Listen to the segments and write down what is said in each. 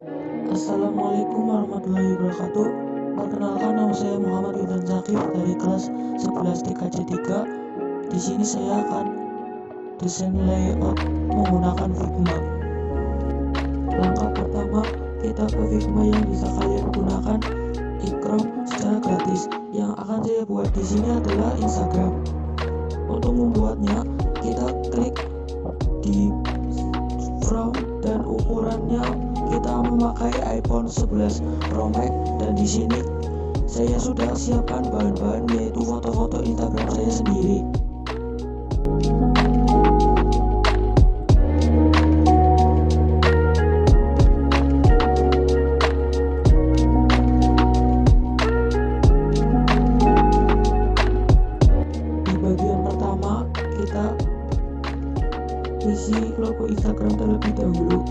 Assalamualaikum warahmatullahi wabarakatuh. Perkenalkan, nama saya Muhammad Ibn Zakif dari kelas 11 TKJ 3. Di sini saya akan desain layout menggunakan Figma. Langkah pertama, kita ke Figma yang bisa kalian gunakan ikram secara gratis. Yang akan saya buat di sini adalah Instagram. Untuk membuatnya, kita klik di front dan ukurannya kita memakai iPhone 11 Pro Max, dan di sini saya sudah siapkan bahan-bahan yaitu foto-foto Instagram saya sendiri. Di bagian pertama kita isi logo Instagram terlebih dahulu.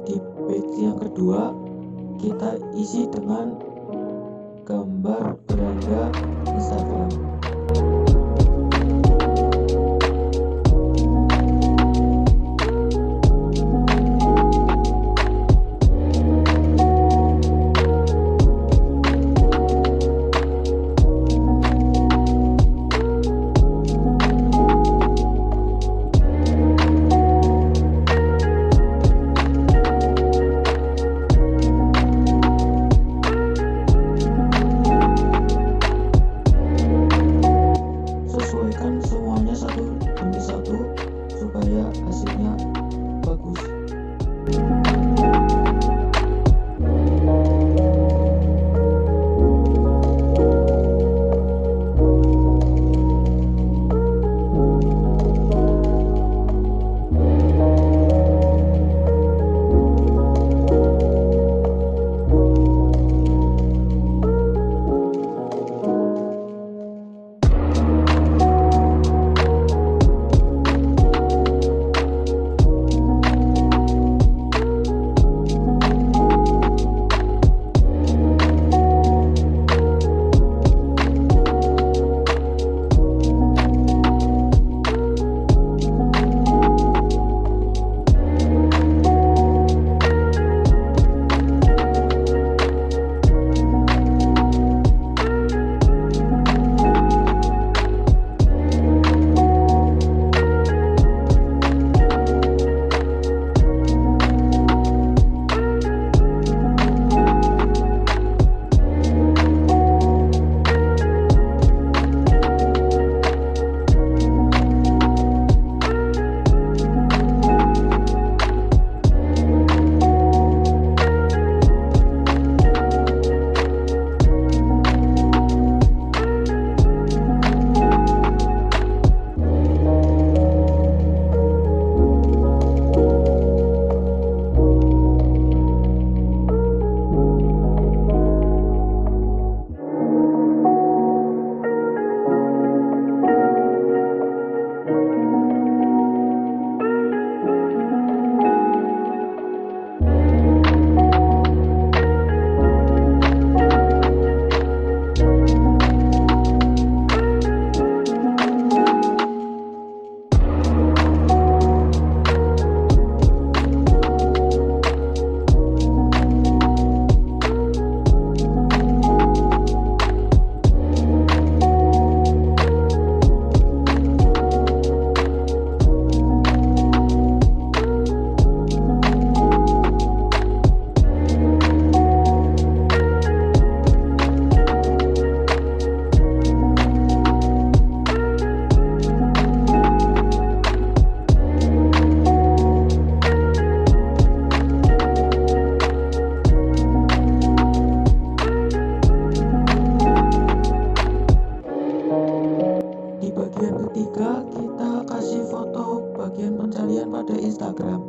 Di page yang kedua kita isi dengan gambar beranda Instagram. Sesuaikan semuanya satu demi satu supaya hasilnya bagus. Di bagian ketiga kita kasih foto bagian pencarian pada Instagram.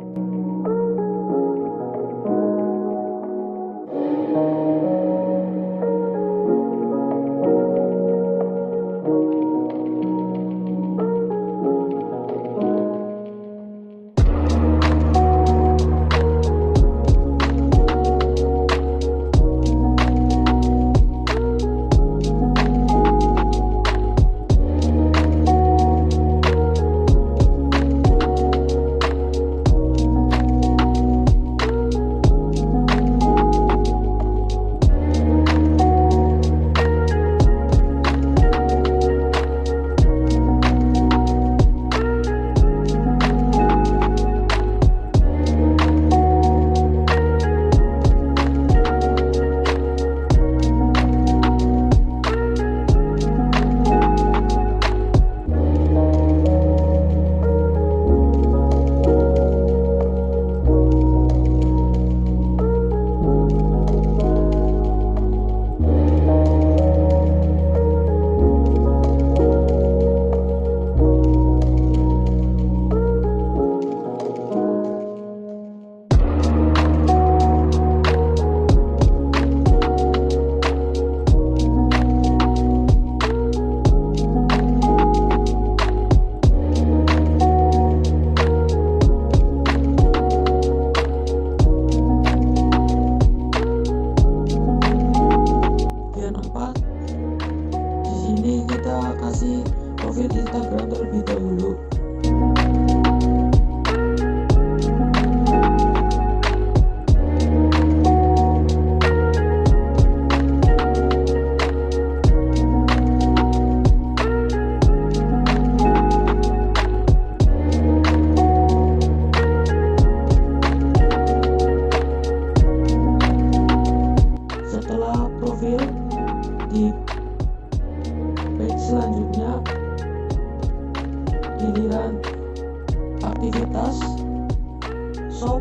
shop,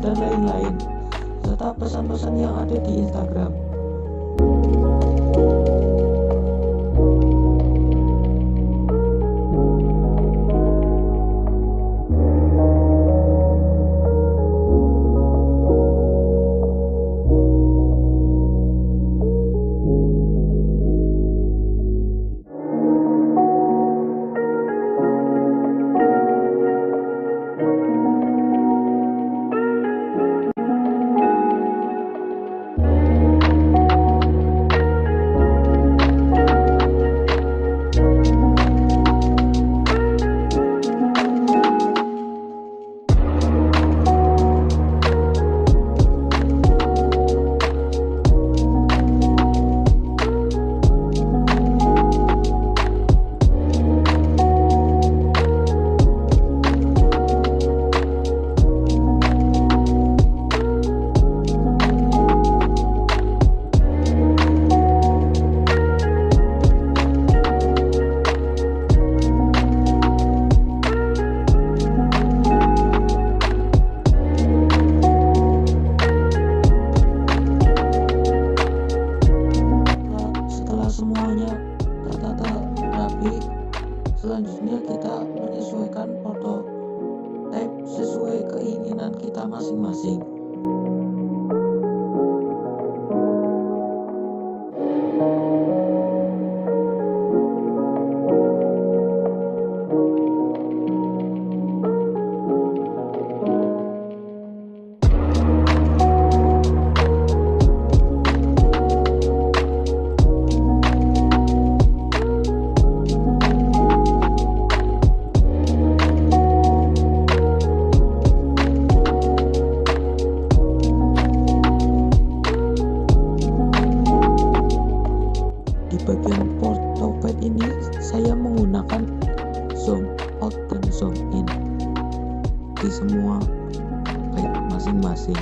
dan lain-lain, serta pesan-pesan yang ada di Instagram. Semuanya tertata rapi, selanjutnya kita menyesuaikan foto tag sesuai keinginan kita masing-masing. Di bagian foto pad ini saya menggunakan zoom out dan zoom in di semua pad masing-masing.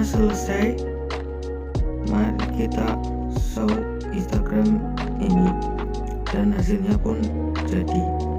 Selesai, mari kita show Instagram ini, dan hasilnya pun jadi.